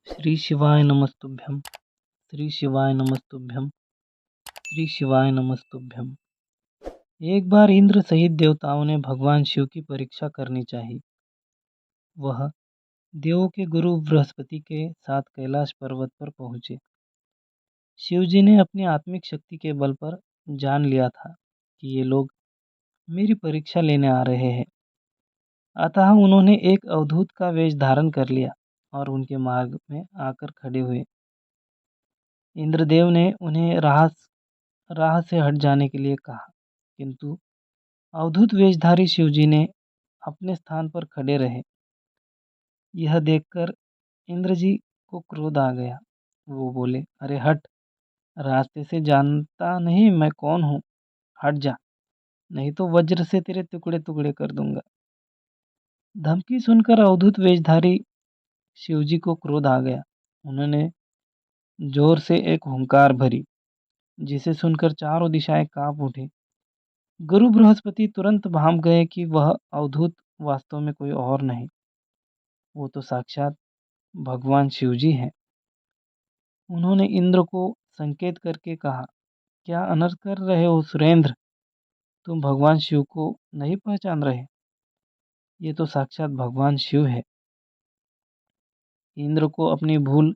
श्री शिवाय नमस्तुभ्यं। श्री शिवाय नमस्तुभ्यं। श्री शिवाय नमस्तुभ्यं। एक बार इंद्र सहित देवताओं ने भगवान शिव की परीक्षा करनी चाहिए। वह देवों के गुरु बृहस्पति के साथ कैलाश पर्वत पर पहुंचे। शिव जी ने अपनी आत्मिक शक्ति के बल पर जान लिया था कि ये लोग मेरी परीक्षा लेने आ रहे हैं। अतः उन्होंने एक अवधूत का वेश धारण कर लिया और उनके मार्ग में आकर खड़े हुए। इंद्रदेव ने उन्हें राह से हट जाने के लिए कहा, किंतु अवधूत वेशधारी शिवजी ने अपने स्थान पर खड़े रहे। यह देखकर इंद्र जी को क्रोध आ गया। वो बोले, अरे हट, रास्ते से जानता नहीं मैं कौन हूँ, हट जा, नहीं तो वज्र से तेरे टुकड़े टुकड़े कर दूंगा। धमकी सुनकर अवधूत वेशधारी शिवजी को क्रोध आ गया। उन्होंने जोर से एक हुंकार भरी, जिसे सुनकर चारों दिशाएं कांप उठी। गुरु बृहस्पति तुरंत भांप गए कि वह अवधूत वास्तव में कोई और नहीं, वो तो साक्षात भगवान शिवजी हैं। उन्होंने इंद्र को संकेत करके कहा, क्या अनर्थ कर रहे हो सुरेंद्र? तुम भगवान शिव को नहीं पहचान रहे? ये तो साक्षात भगवान शिव है। इंद्र को अपनी भूल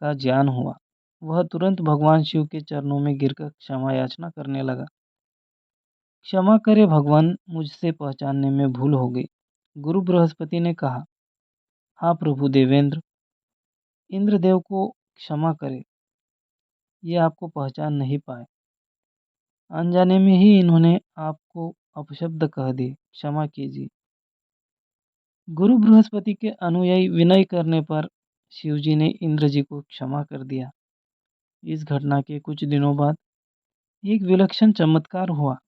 का ज्ञान हुआ। वह तुरंत भगवान शिव के चरणों में गिरकर क्षमा याचना करने लगा। क्षमा करे भगवान, मुझसे पहचानने में भूल हो गई। गुरु बृहस्पति ने कहा, हाँ प्रभु देवेंद्र, इंद्रदेव को क्षमा करे, ये आपको पहचान नहीं पाए। अनजाने में ही इन्होंने आपको अपशब्द कह दिए, क्षमा कीजिए। गुरु बृहस्पति के अनुयायी विनय करने पर शिवजी ने इंद्र जी को क्षमा कर दिया। इस घटना के कुछ दिनों बाद एक विलक्षण चमत्कार हुआ।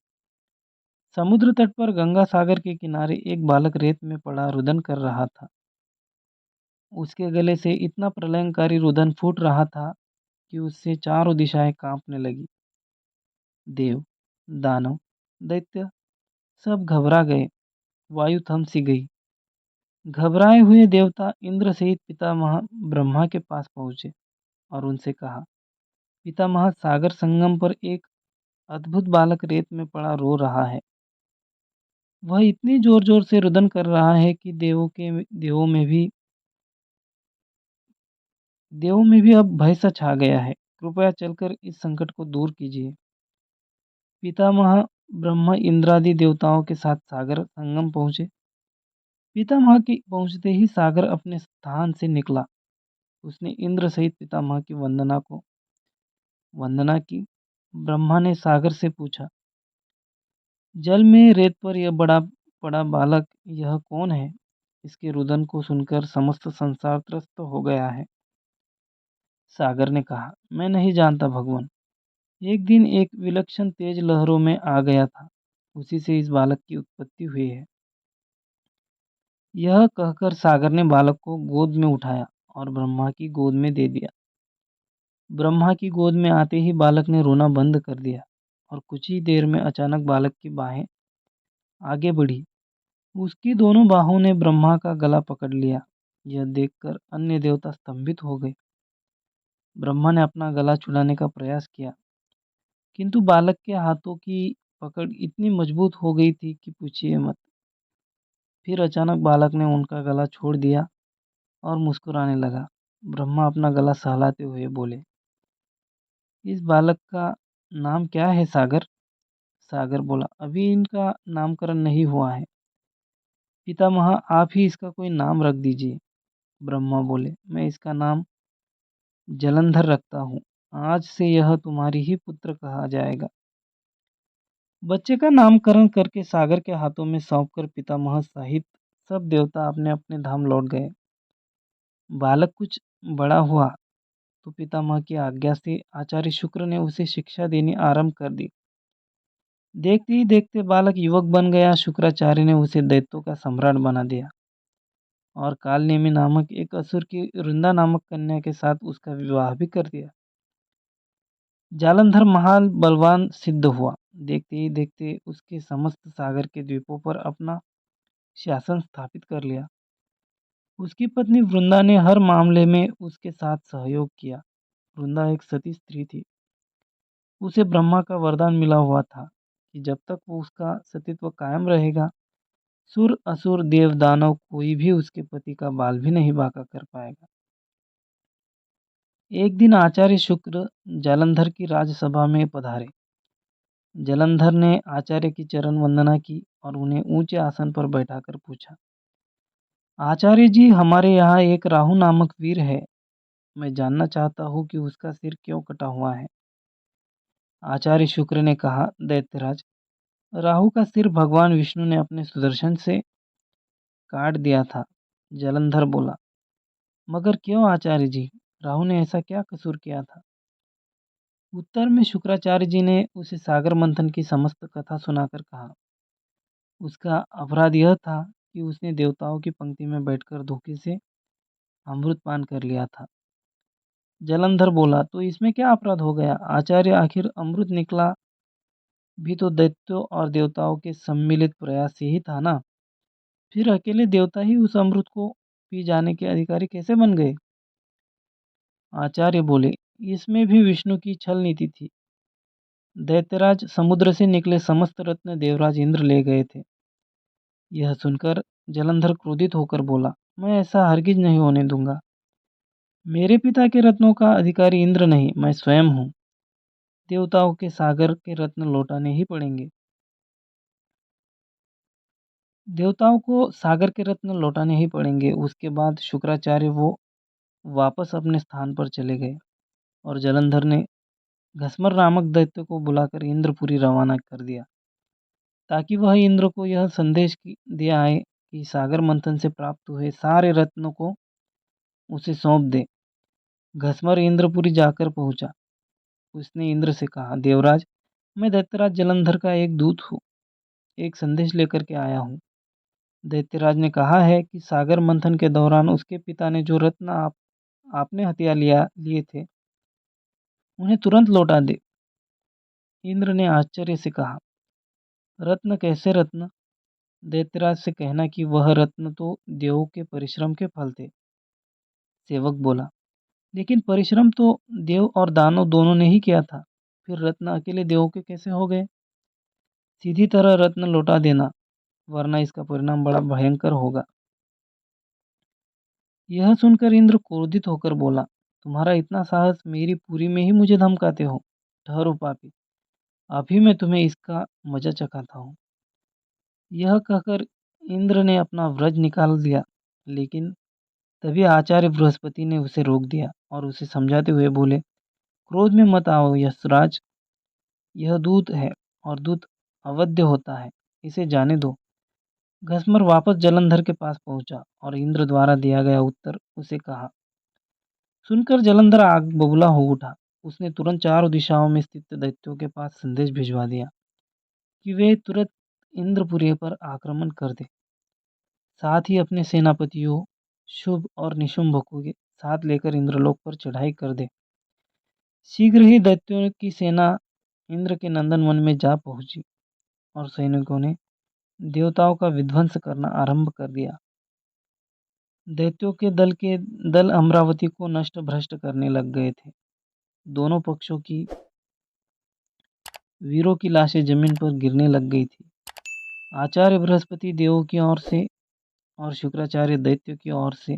समुद्र तट पर गंगा सागर के किनारे एक बालक रेत में पड़ा रुदन कर रहा था। उसके गले से इतना प्रलयंकारी रुदन फूट रहा था कि उससे चारों दिशाएं कांपने लगी। देव, दानव, दैत्य सब घबरा गए। वायु थम सी गई। घबराए हुए देवता इंद्र सहित पितामह ब्रह्मा के पास पहुंचे और उनसे कहा, पितामह, सागर संगम पर एक अद्भुत बालक रेत में पड़ा रो रहा है। वह इतनी जोर जोर से रुदन कर रहा है कि देवों में भी अब भय सा छा गया है। कृपया चलकर इस संकट को दूर कीजिए। पितामह ब्रह्मा इंद्रादि देवताओं के साथ सागर संगम पहुंचे। पितामह के पहुंचते ही सागर अपने स्थान से निकला। उसने इंद्र सहित पितामह की वंदना की। ब्रह्मा ने सागर से पूछा, जल में रेत पर यह बड़ा बड़ा बालक यह कौन है? इसके रुदन को सुनकर समस्त संसार त्रस्त हो गया है। सागर ने कहा, मैं नहीं जानता भगवान। एक दिन एक विलक्षण तेज लहरों में आ गया था, उसी से इस बालक की उत्पत्ति हुई है। यह कहकर सागर ने बालक को गोद में उठाया और ब्रह्मा की गोद में दे दिया। ब्रह्मा की गोद में आते ही बालक ने रोना बंद कर दिया और कुछ ही देर में अचानक बालक की बाहें आगे बढ़ी। उसकी दोनों बाहों ने ब्रह्मा का गला पकड़ लिया। यह देखकर अन्य देवता स्तंभित हो गए। ब्रह्मा ने अपना गला छुड़ाने का प्रयास किया, किंतु बालक के हाथों की पकड़ इतनी मजबूत हो गई थी कि पूछिए मत। फिर अचानक बालक ने उनका गला छोड़ दिया और मुस्कुराने लगा। ब्रह्मा अपना गला सहलाते हुए बोले, इस बालक का नाम क्या है सागर? सागर बोला, अभी इनका नामकरण नहीं हुआ है। पितामह, आप ही इसका कोई नाम रख दीजिए। ब्रह्मा बोले, मैं इसका नाम जलंधर रखता हूँ। आज से यह तुम्हारी ही पुत्र कहा जाएगा। बच्चे का नामकरण करके सागर के हाथों में सौंपकर पितामह सहित सब देवता अपने अपने धाम लौट गए। बालक कुछ बड़ा हुआ तो पितामह की आज्ञा से आचार्य शुक्र ने उसे शिक्षा देनी आरंभ कर दी। देखते ही देखते बालक युवक बन गया। शुक्राचार्य ने उसे दैत्यों का सम्राट बना दिया और कालनेमी नामक एक असुर की वृंदा नामक कन्या के साथ उसका विवाह भी कर दिया। जालंधर महान बलवान सिद्ध हुआ। देखते ही देखते उसके समस्त सागर के द्वीपों पर अपना शासन स्थापित कर लिया। उसकी पत्नी वृंदा ने हर मामले में उसके साथ सहयोग किया। वृंदा एक सती स्त्री थी। उसे ब्रह्मा का वरदान मिला हुआ था कि जब तक वो उसका सतीत्व कायम रहेगा, सुर असुर देव दानव कोई भी उसके पति का बाल भी नहीं बांका कर पाएगा। एक दिन आचार्य शुक्र जालंधर की राजसभा में पधारे। जालंधर ने आचार्य की चरण वंदना की और उन्हें ऊंचे आसन पर बैठाकर पूछा, आचार्य जी, हमारे यहाँ एक राहु नामक वीर है। मैं जानना चाहता हूँ कि उसका सिर क्यों कटा हुआ है। आचार्य शुक्र ने कहा, दैत्यराज, राहु का सिर भगवान विष्णु ने अपने सुदर्शन से काट दिया था। जालंधर बोला, मगर क्यों आचार्य जी? राहु ने ऐसा क्या कसूर किया था? उत्तर में शुक्राचार्य जी ने उसे सागर मंथन की समस्त कथा सुनाकर कहा, उसका अपराध यह था कि उसने देवताओं की पंक्ति में बैठकर धोखे से अमृत पान कर लिया था। जालंधर बोला, तो इसमें क्या अपराध हो गया आचार्य? आखिर अमृत निकला भी तो दैत्यों और देवताओं के सम्मिलित प्रयास से ही था ना। फिर अकेले देवता ही उस अमृत को पी जाने के अधिकारी कैसे बन गए? आचार्य बोले, इसमें भी विष्णु की छल नीति थी। दैत्यराज, समुद्र से निकले समस्त रत्न देवराज इंद्र ले गए थे। यह सुनकर जलंधर क्रोधित होकर बोला, मैं ऐसा हरगिज नहीं होने दूंगा। मेरे पिता के रत्नों का अधिकारी इंद्र नहीं, मैं स्वयं हूँ। देवताओं के सागर के रत्न लौटाने ही पड़ेंगे। देवताओं को सागर के रत्न लौटाने ही पड़ेंगे। उसके बाद शुक्राचार्य वो वापस अपने स्थान पर चले गए और जलंधर ने घसमर नामक दैत्य को बुलाकर इंद्रपुरी रवाना कर दिया ताकि वह इंद्र को यह संदेश दे आए कि सागर मंथन से प्राप्त हुए सारे रत्नों को उसे सौंप दे। घसमर इंद्रपुरी जाकर पहुंचा। उसने इंद्र से कहा, देवराज, मैं दैत्यराज जलंधर का एक दूत हूँ, एक संदेश लेकर के आया हूँ। दैत्यराज ने कहा है कि सागर मंथन के दौरान उसके पिता ने जो रत्न आपने हथिया लिए थे, उन्हें तुरंत लौटा दे। इंद्र ने आश्चर्य से कहा, रत्न? कैसे रत्न? दैत्यराज से कहना कि वह रत्न तो देवों के परिश्रम के फल थे। सेवक बोला, लेकिन परिश्रम तो देव और दानव दोनों ने ही किया था, फिर रत्न अकेले देवों के कैसे हो गए? सीधी तरह रत्न लौटा देना, वरना इसका परिणाम बड़ा भयंकर होगा। यह सुनकर इंद्र क्रोधित होकर बोला, तुम्हारा इतना साहस, मेरी पुरी में ही मुझे धमकाते हो? ठहरो पापी, अभी मैं तुम्हें इसका मजा चखाता हूँ। यह कहकर इंद्र ने अपना व्रज निकाल दिया, लेकिन तभी आचार्य बृहस्पति ने उसे रोक दिया और उसे समझाते हुए बोले, क्रोध में मत आओ यशराज, यह दूत है और दूत अवध्य होता है, इसे जाने दो। घसमर वापस जलंधर के पास पहुंचा और इंद्र द्वारा दिया गया उत्तर उसे कहा। सुनकर जलंधर आग बबूला हो उठा। उसने तुरंत चारों दिशाओं में स्थित दैत्यों के पास संदेश भिजवा दिया कि वे तुरंत इंद्रपुरी पर आक्रमण कर दे। साथ ही अपने सेनापतियों शुभ और निशुंभ को के साथ लेकर इंद्रलोक पर चढ़ाई कर दे। शीघ्र ही दैत्यों की सेना इंद्र के नंदन वन में जा पहुंची और सैनिकों ने देवताओं का विध्वंस करना आरंभ कर दिया। दैत्यों के दल अमरावती को नष्ट भ्रष्ट करने लग गए थे। दोनों पक्षों की वीरों की लाशें जमीन पर गिरने लग गई थी। आचार्य बृहस्पति देवों की ओर से और शुक्राचार्य दैत्यों की ओर से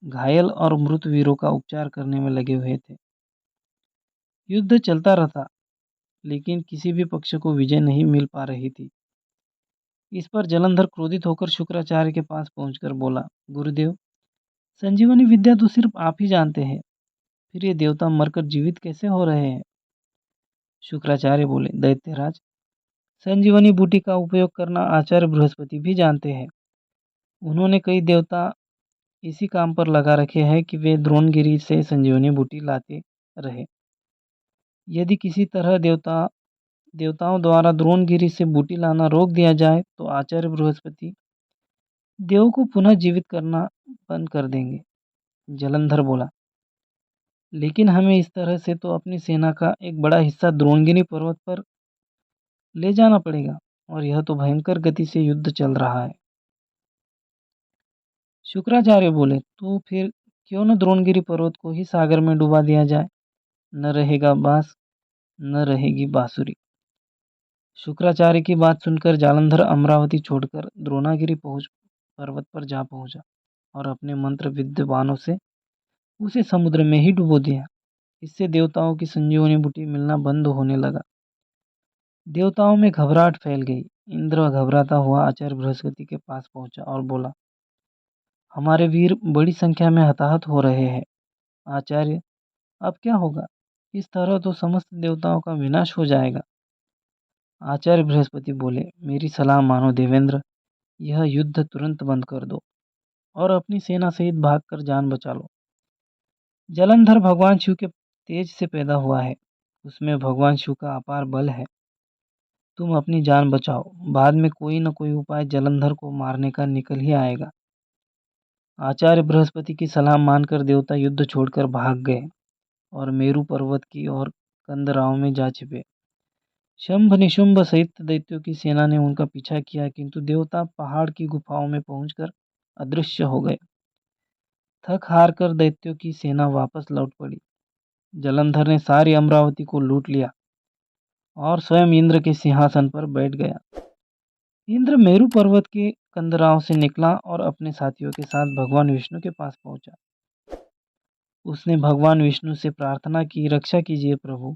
घायल और मृत वीरों का उपचार करने में लगे हुए थे। युद्ध चलता रहता, लेकिन किसी भी पक्ष को विजय नहीं मिल पा रही थी। इस पर जलंधर क्रोधित होकर शुक्राचार्य के पास पहुंचकर बोला, गुरुदेव, संजीवनी विद्या तो सिर्फ आप ही जानते हैं, फिर ये देवता मरकर जीवित कैसे हो रहे हैं? शुक्राचार्य बोले, दैत्यराज, संजीवनी बूटी का उपयोग करना आचार्य बृहस्पति भी जानते हैं। उन्होंने कई देवता इसी काम पर लगा रखे हैं कि वे द्रोणगिरी से संजीवनी बूटी लाते रहे। यदि किसी तरह देवताओं द्वारा द्रोणगिरी से बूटी लाना रोक दिया जाए तो आचार्य बृहस्पति देव को पुनः जीवित करना बंद कर देंगे। जलंधर बोला, लेकिन हमें इस तरह से तो अपनी सेना का एक बड़ा हिस्सा द्रोणगिरी पर्वत पर ले जाना पड़ेगा और यह तो भयंकर गति से युद्ध चल रहा है। शुक्राचार्य बोले, तो फिर क्यों न द्रोणगिरी पर्वत को ही सागर में डुबा दिया जाए। न रहेगा बांस, न रहेगी बांसुरी। शुक्राचार्य की बात सुनकर जालंधर अमरावती छोड़कर द्रोणागिरी पहुंच पर्वत पर जा पहुंचा और अपने मंत्र विद्वानों से उसे समुद्र में ही डुबो दिया। इससे देवताओं की संजीवनी बूटी मिलना बंद होने लगा। देवताओं में घबराहट फैल गई। इंद्र घबराता हुआ आचार्य बृहस्पति के पास पहुंचा और बोला, हमारे वीर बड़ी संख्या में हताहत हो रहे हैं। आचार्य, अब क्या होगा? इस तरह तो समस्त देवताओं का विनाश हो जाएगा। आचार्य बृहस्पति बोले, मेरी सलाह मानो देवेंद्र, यह युद्ध तुरंत बंद कर दो और अपनी सेना सहित भागकर जान बचा लो। जलंधर भगवान शिव के तेज से पैदा हुआ है, उसमें भगवान शिव का अपार बल है। तुम अपनी जान बचाओ, बाद में कोई न कोई उपाय जलंधर को मारने का निकल ही आएगा। आचार्य बृहस्पति की सलाह मानकर देवता युद्ध छोड़कर भाग गए और मेरु पर्वत की ओर कंदराओं में जा छिपे। शंभ निशुंभ सहित दैत्यों की सेना ने उनका पीछा किया, किंतु देवता पहाड़ की गुफाओं में पहुंचकर अदृश्य हो गए। थक हार कर दैत्यों की सेना वापस लौट पड़ी। जलंधर ने सारी अमरावती को लूट लिया और स्वयं इंद्र के सिंहासन पर बैठ गया। इंद्र मेरु पर्वत के कंदराओं से निकला और अपने साथियों के साथ भगवान विष्णु के पास पहुंचा। उसने भगवान विष्णु से प्रार्थना की, रक्षा कीजिए प्रभु।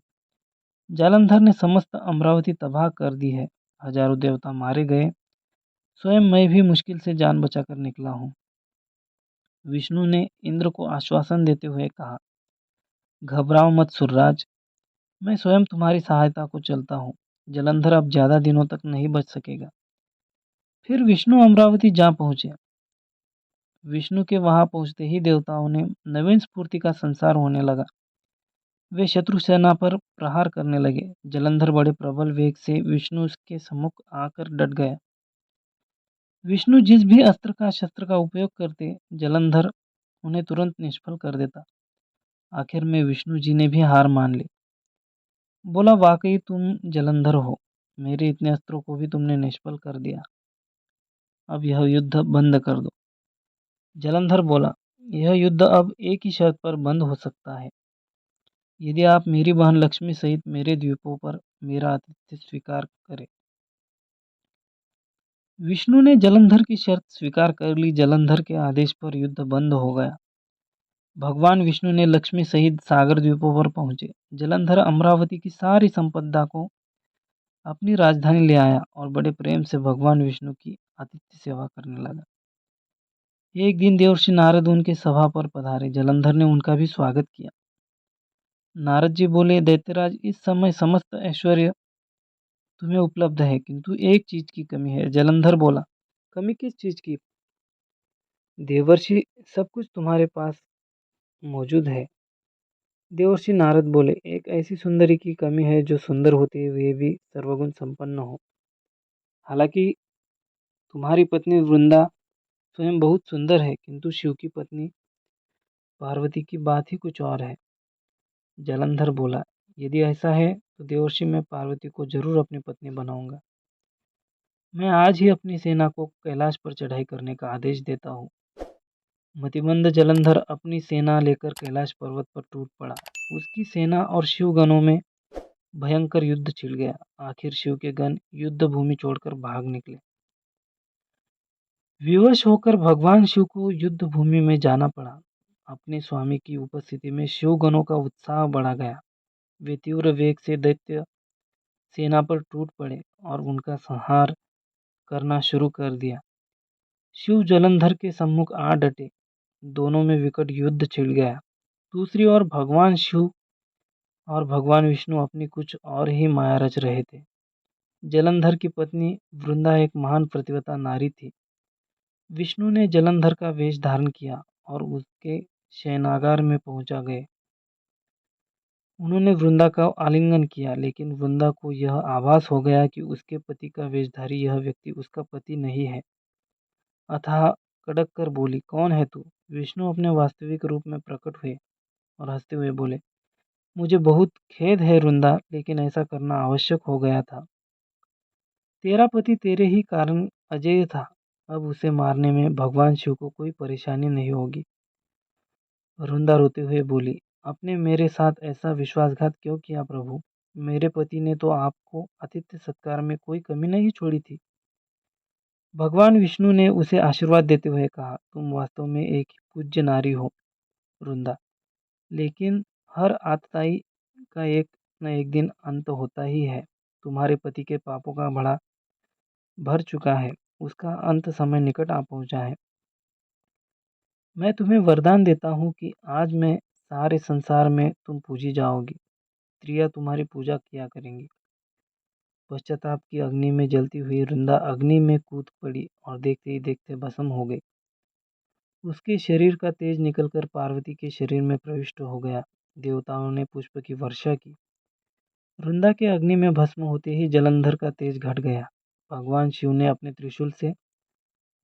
जालंधर ने समस्त अमरावती तबाह कर दी है। हजारों देवता मारे गए, स्वयं मैं भी मुश्किल से जान बचाकर निकला हूँ। विष्णु ने इंद्र को आश्वासन देते हुए कहा, घबराओ मत सुरराज, मैं स्वयं तुम्हारी सहायता को चलता हूँ। जलंधर अब ज्यादा दिनों तक नहीं बच सकेगा। फिर विष्णु अमरावती जा पहुंचे। विष्णु के वहां पहुंचते ही देवताओं ने नवीन स्फूर्ति का संसार होने लगा। वे शत्रु सेना पर प्रहार करने लगे। जलंधर बड़े प्रबल वेग से विष्णु के सम्मुख आकर डट गया। विष्णु जिस भी अस्त्र का शस्त्र का उपयोग करते, जलंधर उन्हें तुरंत निष्फल कर देता। आखिर में विष्णु जी ने भी हार मान ली। बोला, वाकई तुम जलंधर हो, मेरे इतने अस्त्रों को भी तुमने निष्फल कर दिया। अब यह युद्ध बंद कर दो। जलंधर बोला, यह युद्ध अब एक ही शर्त पर बंद हो सकता है, यदि आप मेरी बहन लक्ष्मी सहित मेरे द्वीपों पर मेरा आतिथ्य स्वीकार करें। विष्णु ने जलंधर की शर्त स्वीकार कर ली। जलंधर के आदेश पर युद्ध बंद हो गया। भगवान विष्णु ने लक्ष्मी सहित सागर द्वीपों पर पहुंचे। जलंधर अमरावती की सारी संपदा को अपनी राजधानी ले आया और बड़े प्रेम से भगवान विष्णु की आतिथ्य सेवा करने लगा। एक दिन देवर्षि नारद उनके सभा पर पधारे। जलंधर ने उनका भी स्वागत किया। नारद जी बोले, दैत्यराज, इस समय समस्त ऐश्वर्य तुम्हें उपलब्ध है, किंतु एक चीज की कमी है। जलंधर बोला, कमी किस चीज की? देवर्षि, सब कुछ तुम्हारे पास मौजूद है। देवर्षि नारद बोले, एक ऐसी सुंदरी की कमी है जो सुंदर होते हुए भी सर्वगुण संपन्न हो। हालांकि तुम्हारी पत्नी वृंदा स्वयं बहुत सुंदर है, किंतु शिव की पत्नी पार्वती की बात ही कुछ और है। जलंधर बोला, यदि ऐसा है तो देवर्षि, मैं पार्वती को जरूर अपनी पत्नी बनाऊंगा। मैं आज ही अपनी सेना को कैलाश पर चढ़ाई करने का आदेश देता हूँ। मतिमंद जलंधर अपनी सेना लेकर कैलाश पर्वत पर टूट पड़ा। उसकी सेना और शिवगणों में भयंकर युद्ध छिड़ गया। आखिर शिव के गण युद्ध भूमि छोड़कर भाग निकले। विवश होकर भगवान शिव को युद्ध भूमि में जाना पड़ा। अपने स्वामी की उपस्थिति में शिवगणों का उत्साह बढ़ा गया। वे तीव्र वेग से दैत्य सेना पर टूट पड़े और उनका संहार करना शुरू कर दिया। शिव जलंधर के सम्मुख आ डटे। दोनों में विकट युद्ध छिड़ गया। दूसरी ओर भगवान शिव और भगवान विष्णु अपनी कुछ और ही माया रच रहे थे। जलंधर की पत्नी वृंदा एक महान प्रतिव्रता नारी थी। विष्णु ने जलंधर का वेश धारण किया और उसके शयनागार में पहुंचा गए। उन्होंने वृंदा का आलिंगन किया, लेकिन वृंदा को यह आभास हो गया कि उसके पति का वेशधारी यह व्यक्ति उसका पति नहीं है। अतः कड़क कर बोली, कौन है तू? विष्णु अपने वास्तविक रूप में प्रकट हुए और हंसते हुए बोले, मुझे बहुत खेद है वृंदा, लेकिन ऐसा करना आवश्यक हो गया था। तेरा पति तेरे ही कारण अजेय था। अब उसे मारने में भगवान शिव को कोई परेशानी नहीं होगी। वरुंधा रोते हुए बोली, आपने मेरे साथ ऐसा विश्वासघात क्यों किया प्रभु? मेरे पति ने तो आपको आतिथ्य सत्कार में कोई कमी नहीं छोड़ी थी। भगवान विष्णु ने उसे आशीर्वाद देते हुए कहा, तुम वास्तव में एक पूज्य नारी हो वृंदा, लेकिन हर आतताई का एक न एक दिन अंत होता ही है। तुम्हारे पति के पापों का घड़ा भर चुका है, उसका अंत समय निकट आ पहुंचा है। मैं तुम्हें वरदान देता हूँ कि आज मैं सारे संसार में तुम पूजी जाओगी। स्त्रियां तुम्हारी पूजा किया करेंगी। पश्चाताप की अग्नि में जलती हुई वृंदा अग्नि में कूद पड़ी और देखते ही देखते भस्म हो गई। उसके शरीर का तेज निकलकर पार्वती के शरीर में प्रविष्ट हो गया। देवताओं ने पुष्प की वर्षा की। वृंदा के अग्नि में भस्म होते ही जलंधर का तेज घट गया। भगवान शिव ने अपने त्रिशूल से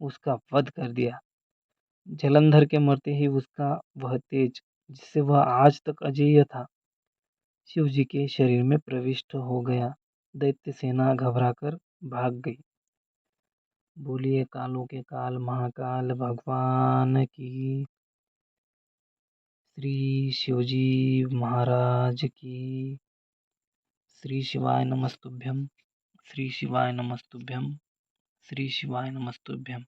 उसका वध कर दिया। जलंधर के मरते ही उसका वह तेज, जिससे वह आज तक अजेय था, शिव जी के शरीर में प्रविष्ट हो गया। दैत्य सेना घबराकर भाग गई। बोलिए कालों के काल महाकाल भगवान की, श्री शिवजी महाराज की। श्री शिवाय नमस्तुभ्यम, श्री शिवाय नमस्तुभ्यम, श्री शिवाय नमस्तुभ्यम।